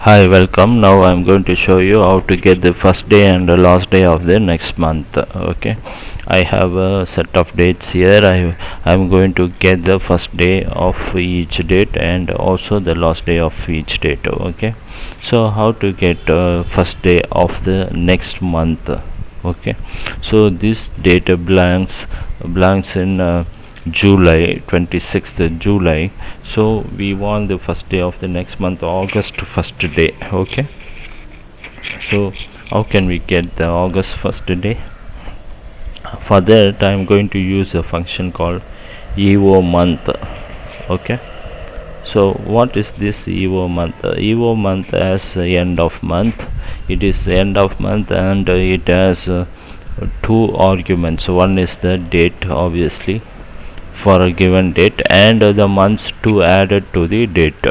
Hi, welcome. Now I'm going to show you how to get the first day and the last day of the next month. Okay, I have a set of dates here. I'm going to get the first day of each date and also the last day of each date. Okay, so how to get first day of the next month? Okay, so this date blanks in July 26th July. So we want the first day of the next month, August first day. Okay, so how can we get the August first day? For that I'm going to use a function called EO month. Okay, so what is this EO month? EO month as end of month. It is end of month and it has two arguments. One is the date, obviously, for a given date, and the months to add it to the date.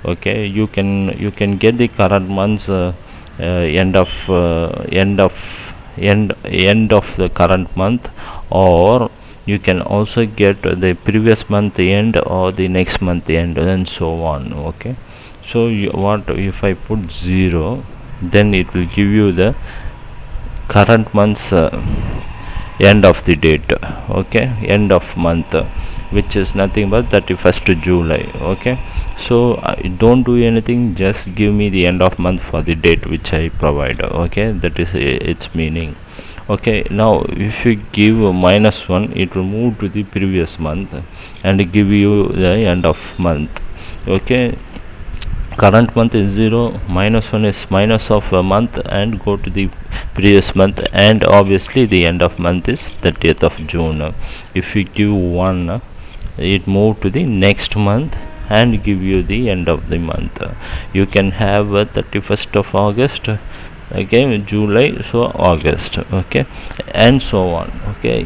Okay, you can get the current month's end of the current month, or you can also get the previous month end or the next month end, and so on. Okay, so what if I put 0, then it will give you the current month's end of the date. Okay, end of month, which is nothing but 31st July. Okay, so don't do anything, just give me the end of month for the date which I provide. Okay, that is its meaning. Okay, now if you give -1, it will move to the previous month and give you the end of month. Okay, current month is 0, -1 is minus of a month and go to the previous month, and obviously the end of month is 30th of June. If you give 1, it move to the next month and give you the end of the month. You can have 31st of August, again July, so August. Okay, and so on. Okay,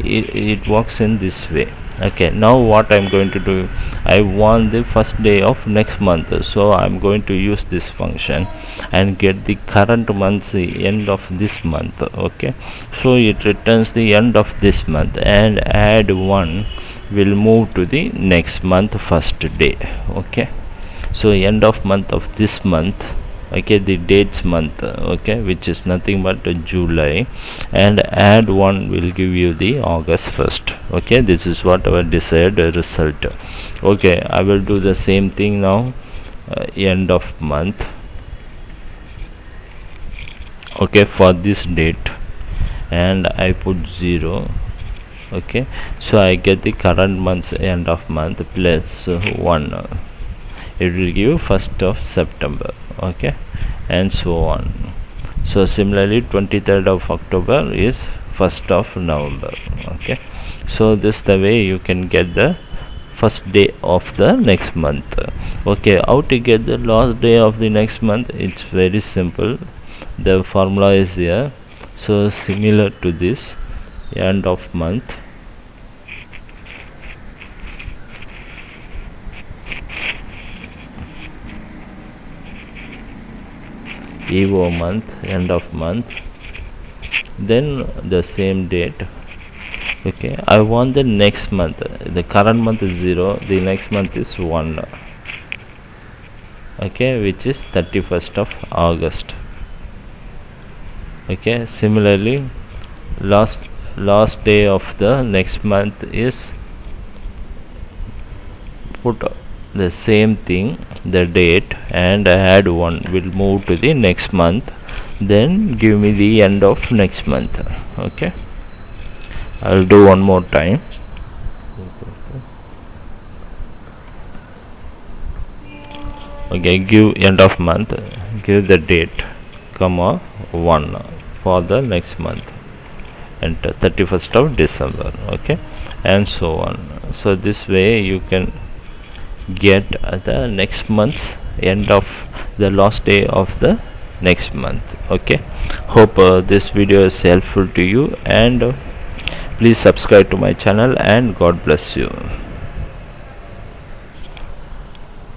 it works in this way. Okay, now what I'm going to do, I want the first day of next month, so I'm going to use this function and get the current month's end of this month. Okay, so it returns the end of this month, and add 1 will move to the next month first day. Okay, so end of month of this month. Okay, the dates month. Okay, which is nothing but July, and add 1 will give you the August 1st. Okay, this is what our desired result. Okay, I will do the same thing now. End of month. Okay, for this date, and I put 0. Okay, so I get the current month's end of month plus 1. It will give 1st of September. Okay, and so on. So similarly 23rd of October is 1st of November. Okay, so this the way you can get the first day of the next month. Okay, how to get the last day of the next month? It's very simple. The formula is here, so similar to this, end of month, EO month, end of month, then the same date. Okay, I want the next month. The current month is 0, the next month is 1. Okay, which is 31st of August. Okay, similarly last day of the next month is, put the same thing, the date, and add 1 will move to the next month, then give me the end of next month. Okay, I'll do one more time. Okay, give end of month, give the date, comma 1 for the next month, enter 31st of December. Okay, and so on. So this way you can get the next month's end of the last day of the next month. Okay, hope this video is helpful to you, and please subscribe to my channel, and God bless you.